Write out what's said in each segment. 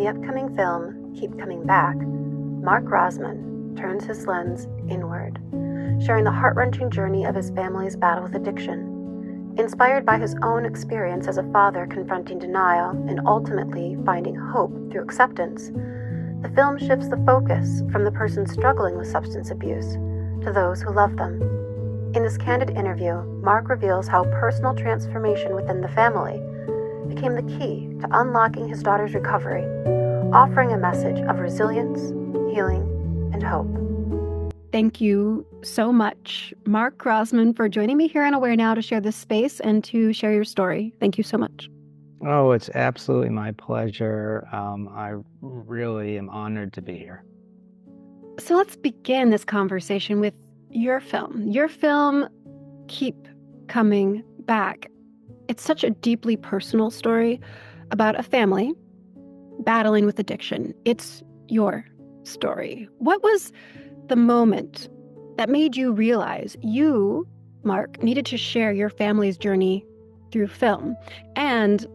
the upcoming film, Keep Coming Back, Mark Rosman turns his lens inward, sharing the heart-wrenching journey of his family's battle with addiction. Inspired by his own experience as a father confronting denial and ultimately finding hope through acceptance, the film shifts the focus from the person struggling with substance abuse to those who love them. In this candid interview, Mark reveals how personal transformation within the family became the key to unlocking his daughter's recovery, offering a message of resilience, healing, and hope. Thank you so much, Mark Rosman, for joining me here on AwareNow to share this space and to share your story. Thank you so much. Oh, it's absolutely my pleasure. I really am honored to be here. So let's begin this conversation with your film. Your film, Keep Coming Back. It's such a deeply personal story about a family battling with addiction. It's your story. What was the moment that made you realize you, Mark, needed to share your family's journey through film? And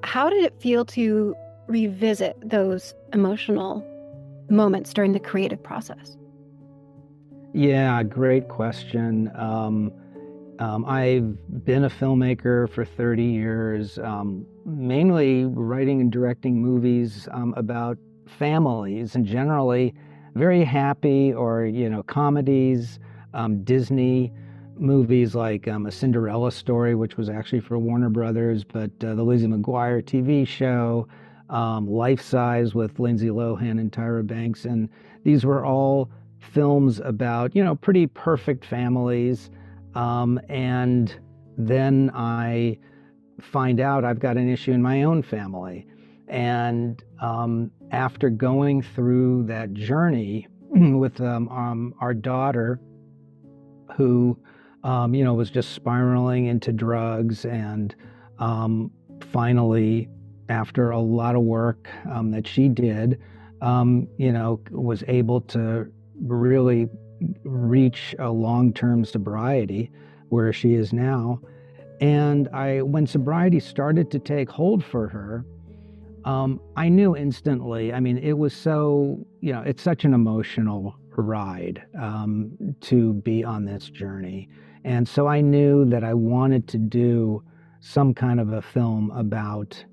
how did it feel to revisit those emotional moments during the creative process? Yeah, great question. I've been a filmmaker for 30 years, mainly writing and directing movies about families, and generally very happy or, comedies, Disney movies like A Cinderella Story, which was actually for Warner Brothers, but the Lizzie McGuire TV show, Life Size with Lindsay Lohan and Tyra Banks. And these were all films about, pretty perfect families. And then I find out I've got an issue in my own family. And after going through that journey with our daughter, who, was just spiraling into drugs, and finally, after a lot of work that she did, was able to really reach a long-term sobriety where she is now. And when sobriety started to take hold for her, I knew instantly. I mean, it was so, it's such an emotional ride to be on this journey. And so I knew that I wanted to do some kind of a film about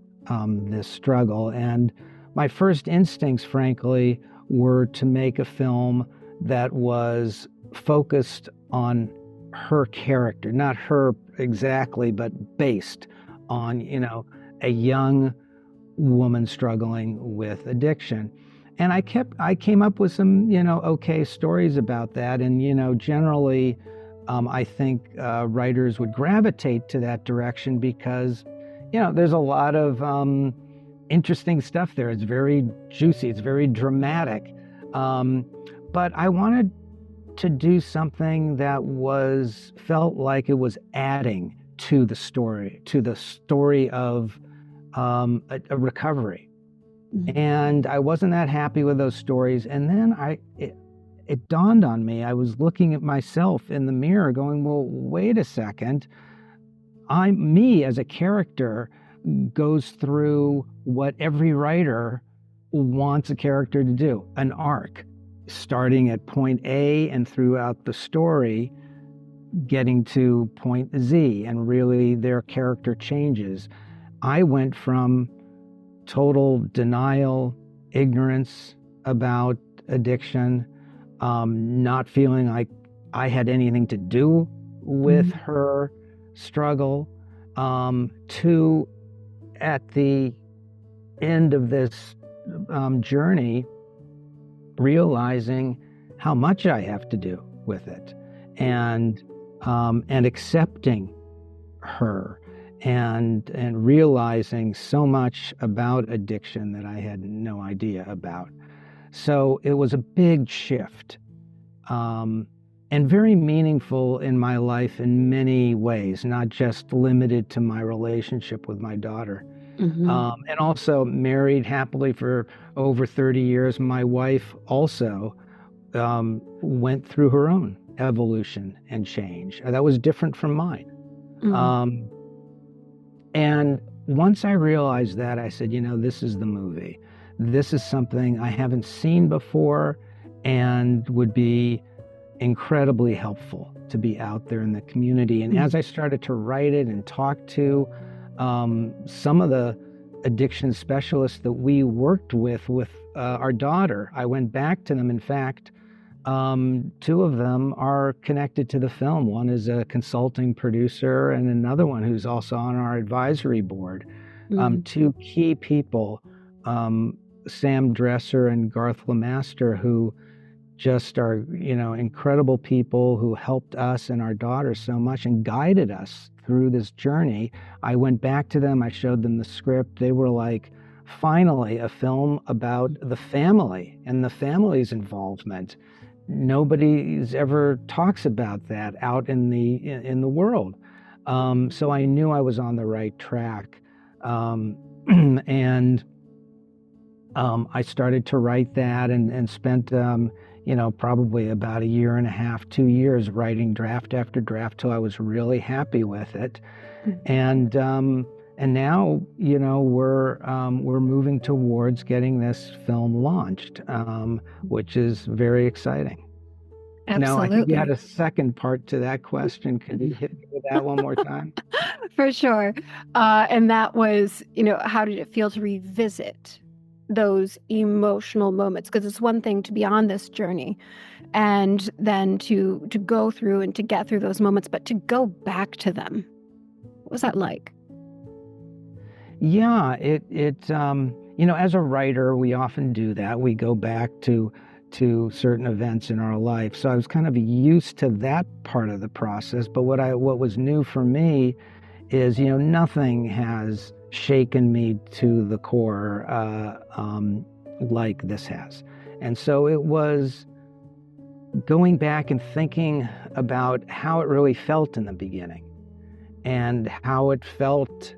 this struggle. And my first instincts, frankly, were to make a film that was focused on her character, not her exactly, but based on, a young woman struggling with addiction. And I came up with some, okay stories about that. And, generally, I think writers would gravitate to that direction because, there's a lot of interesting stuff there. It's very juicy. It's very dramatic. But I wanted to do something that felt like it was adding to the story of a recovery. Mm-hmm. And I wasn't that happy with those stories. And then it dawned on me. I was looking at myself in the mirror going, well, wait a second. Me as a character goes through what every writer wants a character to do, an arc, starting at point A and throughout the story, getting to point Z, and really their character changes. I went from total denial, ignorance about addiction, not feeling like I had anything to do with her struggle, to, at the end of this journey, realizing how much I have to do with it, and accepting her, and realizing so much about addiction that I had no idea about. So it was a big shift, and very meaningful in my life in many ways, not just limited to my relationship with my daughter. Mm-hmm. And also married happily for over 30 years. My wife also went through her own evolution and change. That was different from mine. Mm-hmm. And once I realized that, I said, this is the movie. this is something I haven't seen before and would be incredibly helpful to be out there in the community. And as I started to write it and talk to some of the addiction specialists that we worked with our daughter, I went back to them. In fact, two of them are connected to the film. One is a consulting producer, and another one who's also on our advisory board. Two key people, Sam Dresser and Garth Lemaster, who just are, incredible people who helped us and our daughter so much and guided us through this journey. I went back to them, I showed them the script. They were like, finally, a film about the family and the family's involvement. Nobody's ever talks about that out in the world. So I knew I was on the right track. And I started to write that and spent, probably about a year and a half, 2 years writing draft after draft till I was really happy with it. And now, we're moving towards getting this film launched, which is very exciting. Absolutely. Now, I think you had a second part to that question. Could you hit me with that one more time? For sure. And that was, how did it feel to revisit those emotional moments? Because it's one thing to be on this journey and then to go through and to get through those moments, but to go back to them. What was that like? Yeah, as a writer, we often do that. We go back to certain events in our life. So I was kind of used to that part of the process. But what was new for me is, nothing has shaken me to the core like this has. And so it was going back and thinking about how it really felt in the beginning and how it felt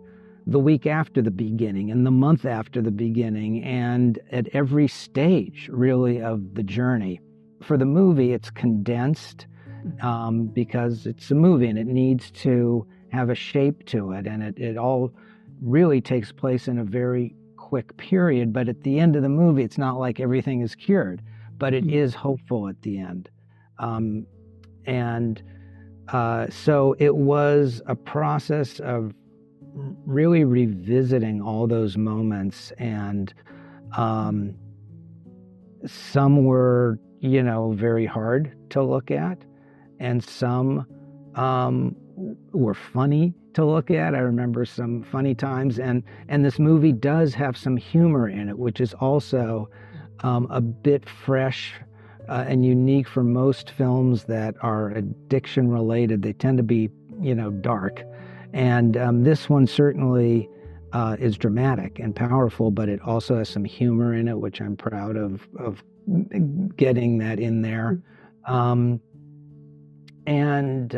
the week after the beginning and the month after the beginning and at every stage really of the journey. For the movie, it's condensed because it's a movie and it needs to have a shape to it, and it all really takes place in a very quick period. But at the end of the movie, it's not like everything is cured, but it is hopeful at the end. So it was a process of really revisiting all those moments, and some were, very hard to look at, and some were funny to look at. I remember some funny times, and this movie does have some humor in it, which is also a bit fresh and unique for most films that are addiction related. They tend to be, dark. And this one certainly is dramatic and powerful, but it also has some humor in it, which I'm proud of getting that in there. And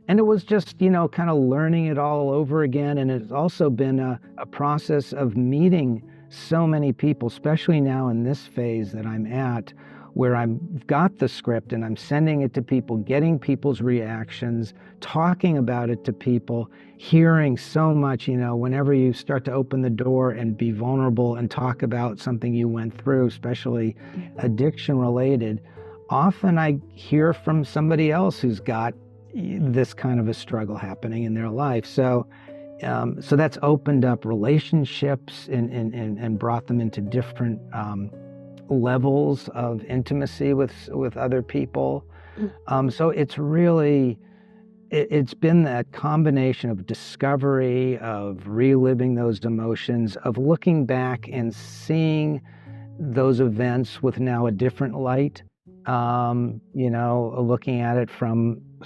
it was just, kind of learning it all over again. And it's also been a process of meeting so many people, especially now in this phase that I'm at, where I've got the script and I'm sending it to people, getting people's reactions, talking about it to people, hearing so much, whenever you start to open the door and be vulnerable and talk about something you went through, especially addiction related, often I hear from somebody else who's got this kind of a struggle happening in their life. So that's opened up relationships and brought them into different levels of intimacy with other people. So it's really, it's been that combination of discovery, of reliving those emotions, of looking back and seeing those events with now a different light, looking at it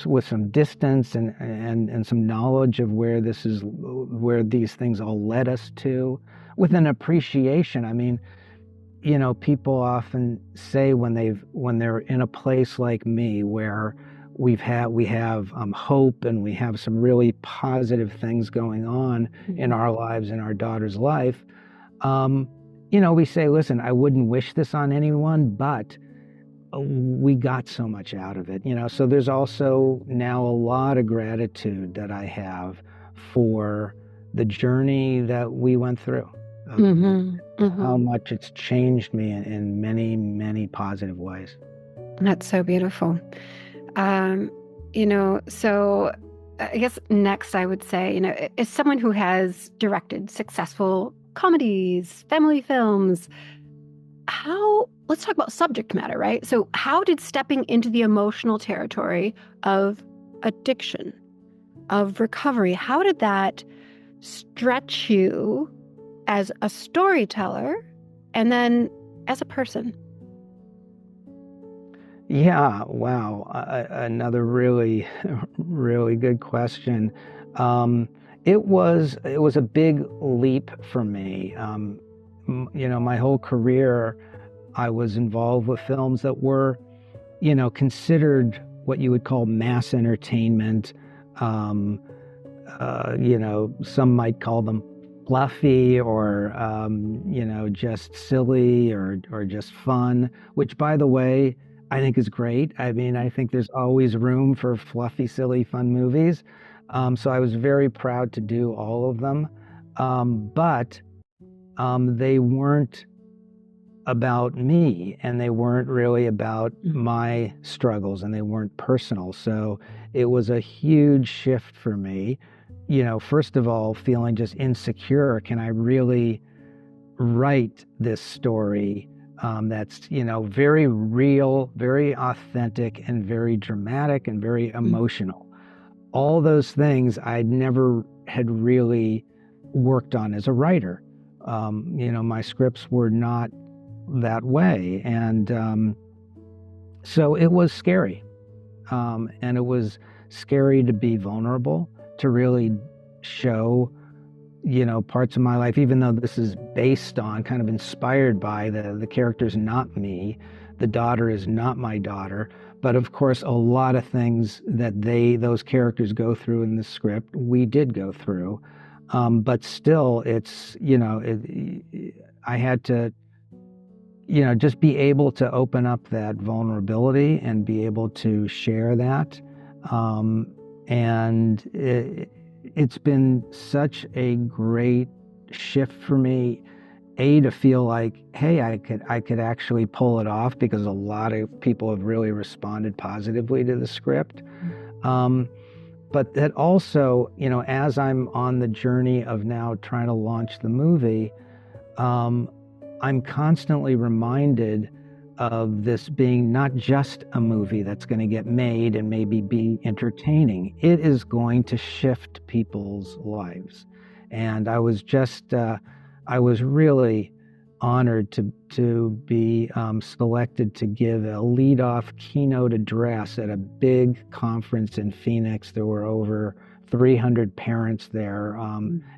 with some distance and some knowledge of where these things all led us to, with an appreciation. I mean, people often say when they're in a place like me where we have hope and we have some really positive things going on in our lives, in our daughter's life, we say, listen, I wouldn't wish this on anyone, but we got so much out of it, so there's also now a lot of gratitude that I have for the journey that we went through. how Mm-hmm. much it's changed me in many, many positive ways. That's so beautiful. Um, so I guess next I would say, as someone who has directed successful comedies, family films, let's talk about subject matter, right? So, how did stepping into the emotional territory of addiction, of recovery, how did that stretch you as a storyteller and then as a person? Yeah, wow. Another really, really good question. Um, it was a big leap for me. My whole career, I was involved with films that were, considered what you would call mass entertainment. Um, some might call them fluffy or, just silly or just fun, which, by the way, I think is great. I mean, I think there's always room for fluffy, silly, fun movies. So I was very proud to do all of them. But they weren't about me and they weren't really about my struggles and they weren't personal. So it was a huge shift for me. First of all, feeling just insecure. Can I really write this story that's, very real, very authentic, and very dramatic and very emotional? All those things I never had really worked on as a writer. My scripts were not that way. And so it was scary. And it was scary to be vulnerable, to really show, parts of my life, even though this is based on, kind of inspired by the character's not me. The daughter is not my daughter. But of course, a lot of things that those characters go through in the script, we did go through. But still, it's, I had to just be able to open up that vulnerability and be able to share that. And it's been such a great shift for me, to feel like, hey, I could actually pull it off, because a lot of people have really responded positively to the script. But that also, as I'm on the journey of now trying to launch the movie, I'm constantly reminded of this being not just a movie that's going to get made and maybe be entertaining. It is going to shift people's lives. And I was really honored to be selected to give a lead-off keynote address at a big conference in Phoenix. There were over 300 parents there.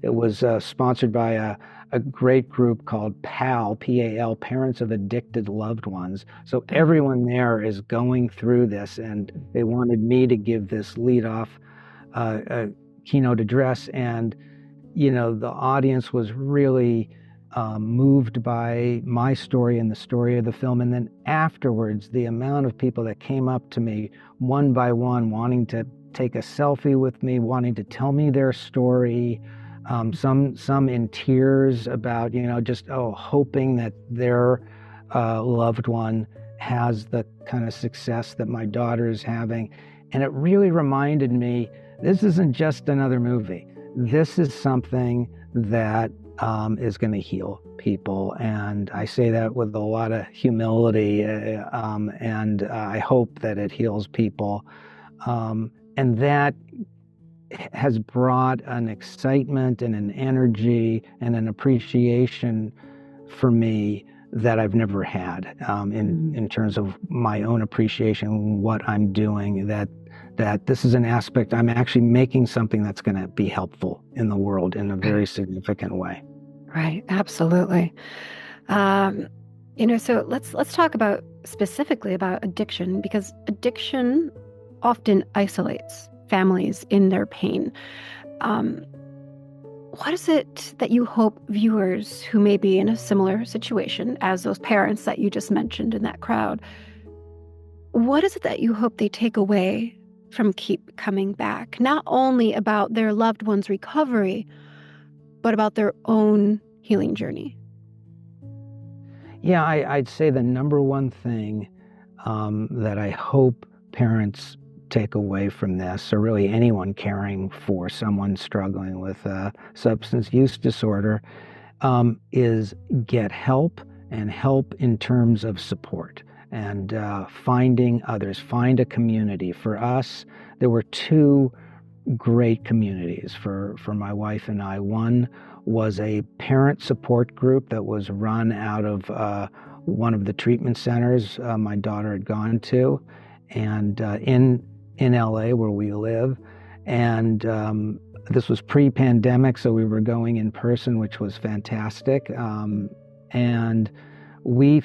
It was sponsored by a great group called PAL, P-A-L, Parents of Addicted Loved Ones. So everyone there is going through this, and they wanted me to give this lead-off keynote address. And, the audience was really moved by my story and the story of the film. And then afterwards, the amount of people that came up to me one by one, wanting to take a selfie with me, wanting to tell me their story, some in tears about, just, hoping that their loved one has the kind of success that my daughter is having. And it really reminded me, this isn't just another movie. This is something that is going to heal people. And I say that with a lot of humility, and I hope that it heals people. And that has brought an excitement and an energy and an appreciation for me that I've never had, in terms of my own appreciation, what I'm doing, that this is an aspect, I'm actually making something that's going to be helpful in the world in a very significant way. Right, absolutely. So let's talk about specifically about addiction, because addiction often isolates families in their pain. What is it that you hope viewers who may be in a similar situation as those parents that you just mentioned in that crowd, what is it that you hope they take away from Keep Coming Back? Not only about their loved one's recovery, but about their own healing journey. Yeah, I'd say the number one thing that I hope parents take away from this, or really anyone caring for someone struggling with a substance use disorder, is get help, and help in terms of support and finding others, find a community. For us, there were two great communities for my wife and I. One was a parent support group that was run out of one of the treatment centers my daughter had gone to, and in LA where we live, and this was pre-pandemic, so we were going in person, which was fantastic, and we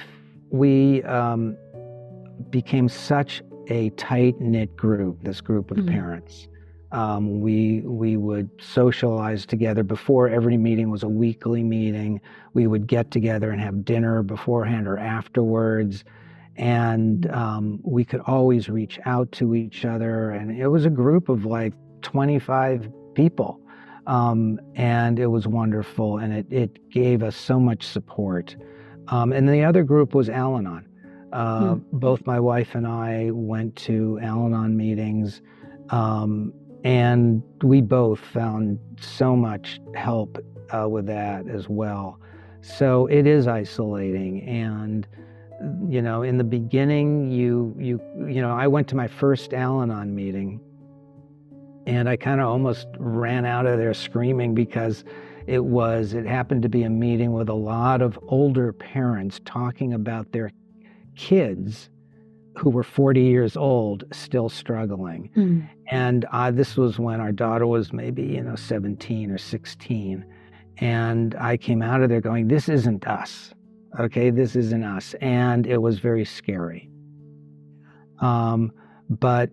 became such a tight-knit group, this group of parents. We would socialize together. Before every meeting was a weekly meeting. We would get together and have dinner beforehand or afterwards. And we could always reach out to each other. And it was a group of like 25 people. And it was wonderful. And it gave us so much support. And the other group was Al-Anon. Both my wife and I went to Al-Anon meetings. And we both found so much help with that as well. So it is isolating. And, you know, in the beginning, you know, I went to my first Al-Anon meeting, and I kind of almost ran out of there screaming, because it happened to be a meeting with a lot of older parents talking about their kids who were 40 years old, still struggling. And this was when our daughter was maybe, 17 or 16. And I came out of there going, this isn't us. Okay, this isn't us. And it was very scary. But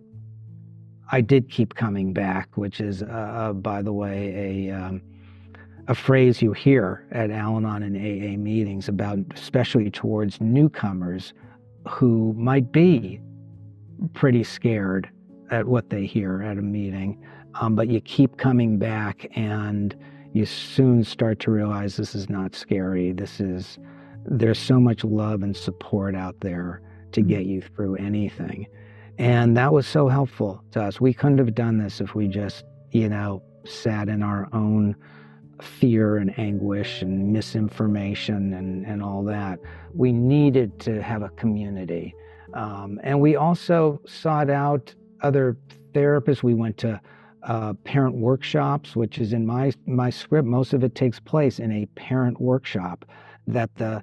I did keep coming back, which is, by the way, a phrase you hear at Al-Anon and AA meetings about, especially towards newcomers who might be pretty scared at what they hear at a meeting, but you keep coming back, and you soon start to realize this is not scary. There's so much love and support out there to get you through anything. And that was so helpful to us. We couldn't have done this if we just, sat in our own fear and anguish and misinformation and all that. We needed to have a community. And we also sought out other therapists. We went to parent workshops, which is in my script. Most of it takes place in a parent workshop that the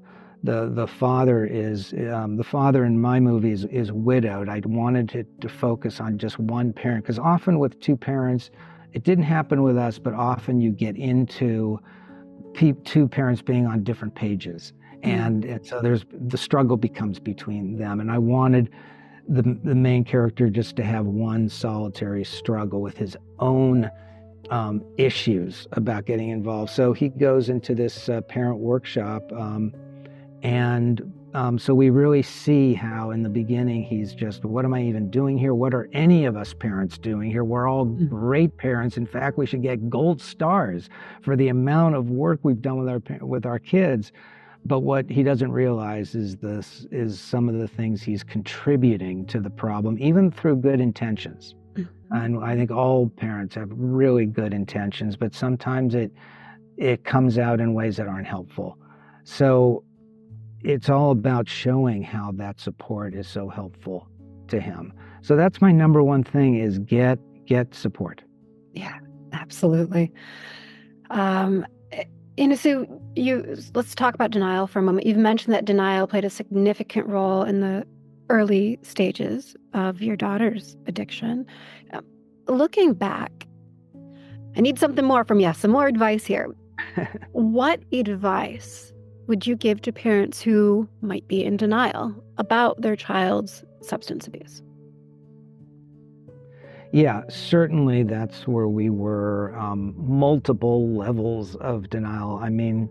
father the father in my movie is widowed. I wanted to focus on just one parent, because often with two parents, it didn't happen with us, but often you get into two parents being on different pages. And so the struggle becomes between them. And I wanted the main character just to have one solitary struggle with his own issues about getting involved. So he goes into this parent workshop, so we really see how in the beginning he's just, what am I even doing here? What are any of us parents doing here? We're all great parents. In fact, we should get gold stars for the amount of work we've done with our kids. But what he doesn't realize is some of the things he's contributing to the problem, even through good intentions. And I think all parents have really good intentions, but sometimes it comes out in ways that aren't helpful. So it's all about showing how that support is so helpful to him. So that's my number one thing, is get support. Yeah, absolutely. So let's talk about denial for a moment. You've mentioned that denial played a significant role in the early stages of your daughter's addiction. Looking back, I need something more from you, some more advice here. What advice would you give to parents who might be in denial about their child's substance abuse? Yeah, certainly that's where we were, multiple levels of denial. I mean,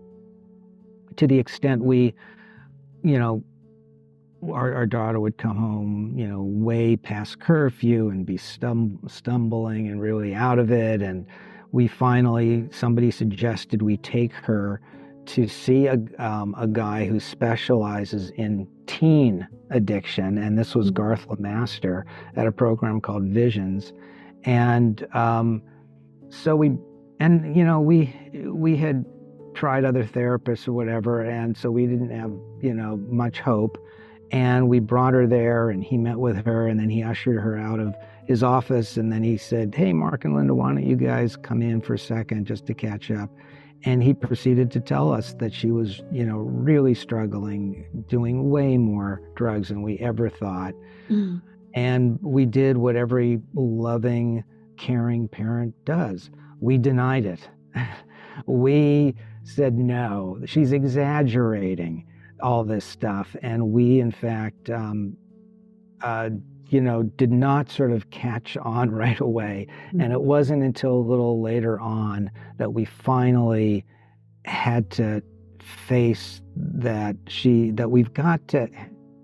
to the extent our daughter would come home, way past curfew and be stumbling and really out of it. And somebody suggested we take her to see a guy who specializes in teen addiction, and this was Garth Lemaster at a program called Visions. And so we had tried other therapists or whatever, and so we didn't have much hope. And we brought her there, and he met with her, and then he ushered her out of his office, and then he said, "Hey, Mark and Linda, why don't you guys come in for a second just to catch up?" And he proceeded to tell us that she was, really struggling, doing way more drugs than we ever thought. Mm. And we did what every loving, caring parent does. We denied it. We said, no, she's exaggerating all this stuff. And we, in fact, did not sort of catch on right away. Mm-hmm. And it wasn't until a little later on that we finally had to face that we've got to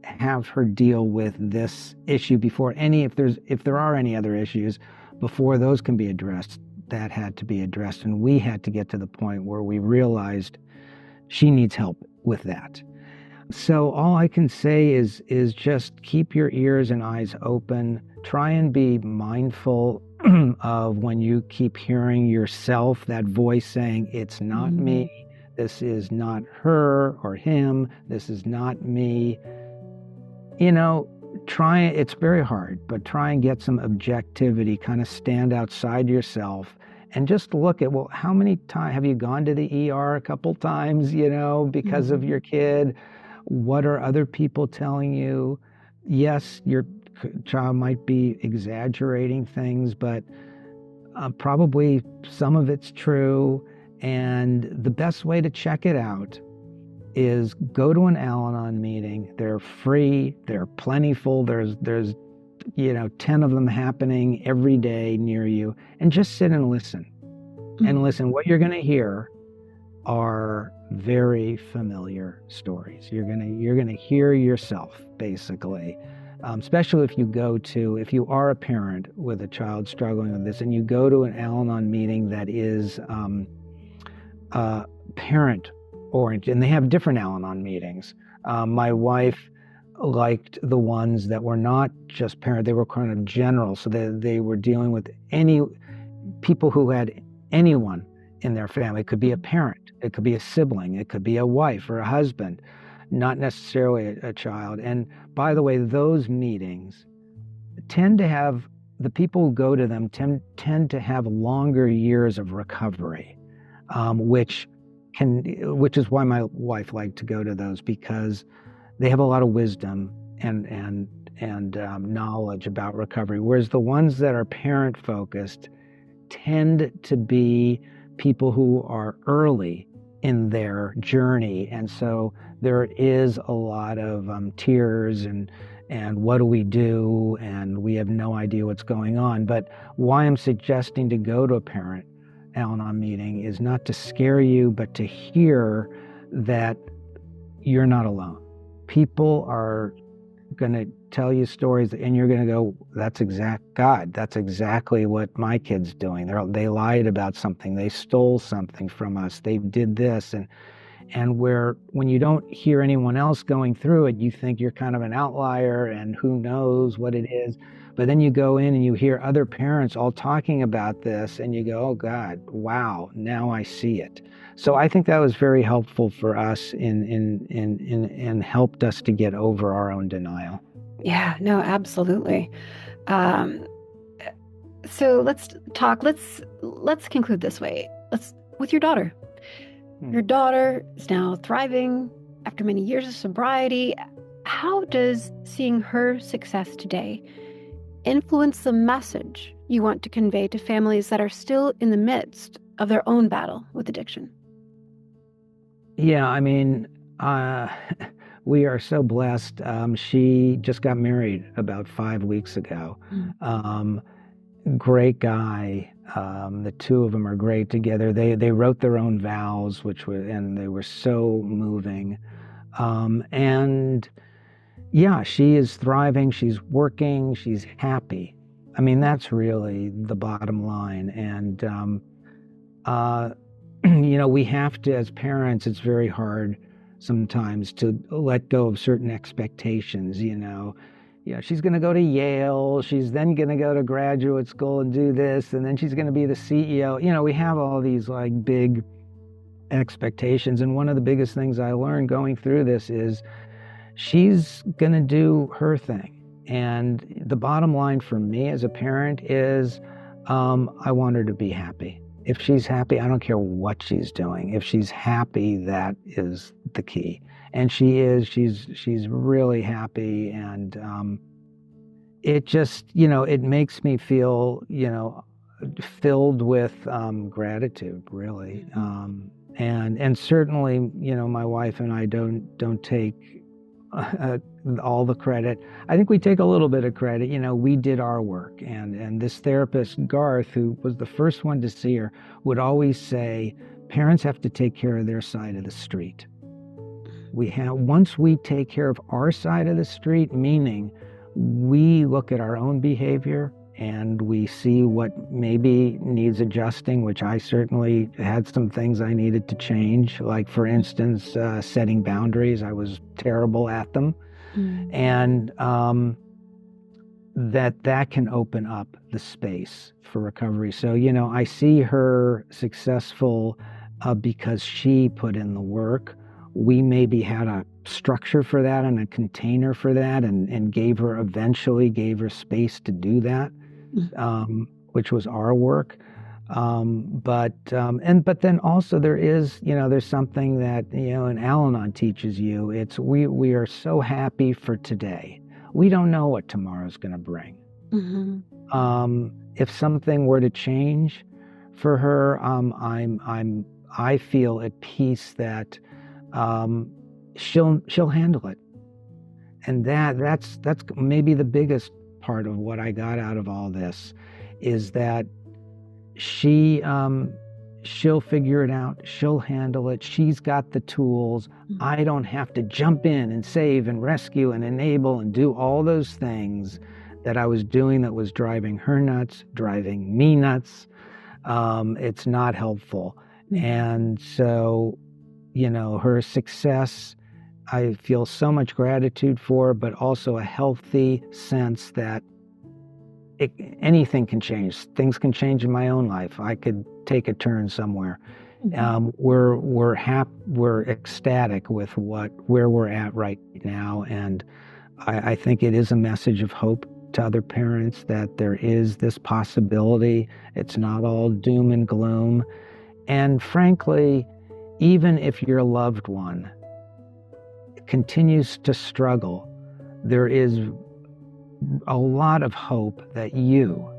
have her deal with this issue before if there are any other issues, before those can be addressed. That had to be addressed, and we had to get to the point where we realized she needs help with that. So all I can say is just keep your ears and eyes open. Try and be mindful of when you keep hearing yourself, that voice saying, "It's not me. This is not her or him. This is not me." It's very hard, but try and get some objectivity, kind of stand outside yourself and just look at, well, how many times have you gone to the ER a couple times, because of your kid? What are other people telling you? Yes, your child might be exaggerating things, but probably some of it's true. And the best way to check it out is go to an Al-Anon meeting. They're free, they're plentiful, there's 10 of them happening every day near you, and just sit and listen. And listen. What you're going to hear are very familiar stories. You're going to hear yourself, basically, especially if you are a parent with a child struggling with this, and you go to an Al-Anon meeting that is parent oriented, and they have different Al-Anon meetings. My wife liked the ones that were not just parent, they were kind of general, so they were dealing with any people who had anyone in their family. It could be a parent, it could be a sibling, it could be a wife or a husband, not necessarily a child. And by the way, those meetings tend to have, the people who go to them tend to have longer years of recovery, which is why my wife liked to go to those, because they have a lot of wisdom and knowledge about recovery. Whereas the ones that are parent focused tend to be people who are early in their journey. And so there is a lot of tears and what do we do? And we have no idea what's going on. But why I'm suggesting to go to a parent Al-Anon meeting is not to scare you, but to hear that you're not alone. People are going to tell you stories, and you're going to go, that's exactly what my kid's doing. They lied about something. They stole something from us. They did this. And when you don't hear anyone else going through it, you think you're kind of an outlier and who knows what it is. But then you go in and you hear other parents all talking about this, and you go, oh God, wow, now I see it. So I think that was very helpful for us and helped us to get over our own denial. Yeah, no, absolutely. So let's talk. Let's conclude this way. With your daughter. Your daughter is now thriving after many years of sobriety. How does seeing her success today influence the message you want to convey to families that are still in the midst of their own battle with addiction? Yeah, I mean, we are so blessed. She just got married about 5 weeks ago. Great guy. The two of them are great together. They wrote their own vows, and they were so moving. And yeah, she is thriving. She's working. She's happy. I mean, that's really the bottom line. And we have to, as parents, it's very hard sometimes to let go of certain expectations. Yeah, she's going to go to Yale. She's then going to go to graduate school and do this, and then she's going to be the CEO. We have all these like big expectations. And one of the biggest things I learned going through this is she's going to do her thing. And the bottom line for me as a parent is I want her to be happy. If she's happy, I don't care what she's doing. If she's happy, that is the key. And she is. She's really happy. And it just, it makes me feel, filled with gratitude, really. And certainly, my wife and I don't take all the credit. I think we take a little bit of credit. We did our work, and this therapist, Garth, who was the first one to see her, would always say, parents have to take care of their side of the street. Once we take care of our side of the street, meaning we look at our own behavior and we see what maybe needs adjusting, which I certainly had some things I needed to change. Like, for instance, setting boundaries. I was terrible at them. And that can open up the space for recovery. So, I see her successful because she put in the work. We maybe had a structure for that and a container for that, and eventually gave her space to do that. Which was our work. But then also there is, there's something that, and Al-Anon teaches you. It's we are so happy for today. We don't know what tomorrow's going to bring. If something were to change for her, I feel at peace that she'll handle it. And that's maybe the biggest part of what I got out of all this, is that she'll figure it out. She'll handle it. She's got the tools. I don't have to jump in and save and rescue and enable and do all those things that I was doing that was driving her nuts, driving me nuts. It's not helpful. And so, her success, I feel so much gratitude for, but also a healthy sense that anything can change. Things can change in my own life. I could take a turn somewhere. We're ecstatic with where we're at right now, and I think it is a message of hope to other parents that there is this possibility. It's not all doom and gloom. And frankly, even if your loved one continues to struggle, there is a lot of hope that you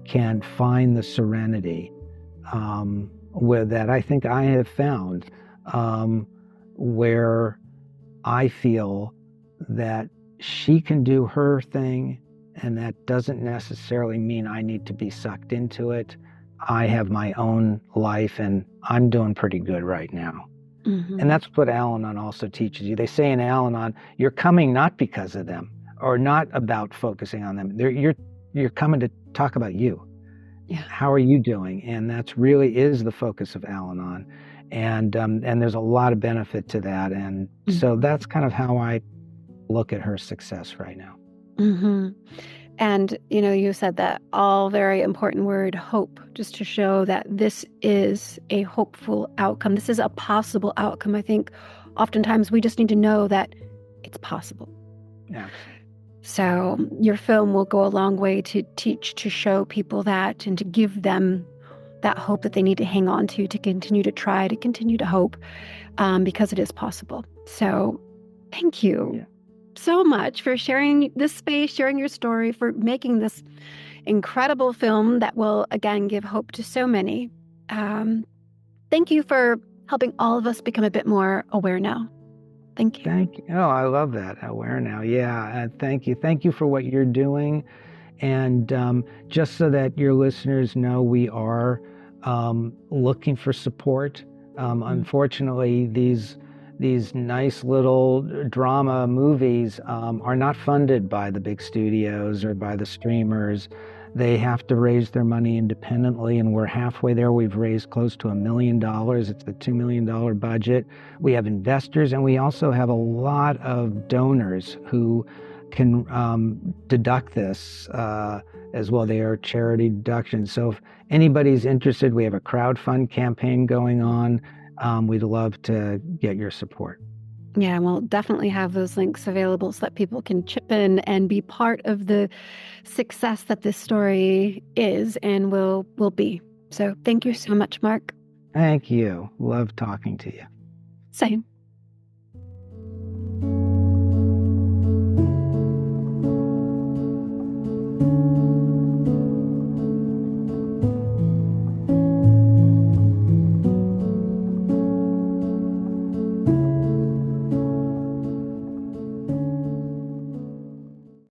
can find the serenity that I think I have found, where I feel that she can do her thing, and that doesn't necessarily mean I need to be sucked into it. I have my own life, and I'm doing pretty good right now. And that's what Al-Anon also teaches you. They say in Al-Anon, you're coming not because of them, or not about focusing on them. You're coming to talk about you. Yeah. How are you doing? And that's really is the focus of Al-Anon. And there's a lot of benefit to that. And so that's kind of how I look at her success right now. And, you said that all very important word, hope, just to show that this is a hopeful outcome. This is a possible outcome. I think oftentimes we just need to know that it's possible. Yeah. So your film will go a long way to teach, to show people that, and to give them that hope that they need to hang on to continue to try, to continue to hope, because it is possible. So thank you so much for sharing this space, sharing your story, for making this incredible film that will, again, give hope to so many. Thank you for helping all of us become a bit more aware now. Thank you. Thank you. Oh, I love that. AwareNow. Yeah. Thank you. Thank you for what you're doing. And just so that your listeners know, we are looking for support. Unfortunately, these nice little drama movies are not funded by the big studios or by the streamers. They have to raise their money independently, and we're halfway there. We've raised close to $1 million. It's the $2 million budget. We have investors, and we also have a lot of donors who can deduct this as well. They are charity deductions. So if anybody's interested, we have a crowdfund campaign going on. We'd love to get your support. Yeah, we'll definitely have those links available so that people can chip in and be part of the success that this story is and will be. So thank you so much, Mark. Thank you. Love talking to you. Same.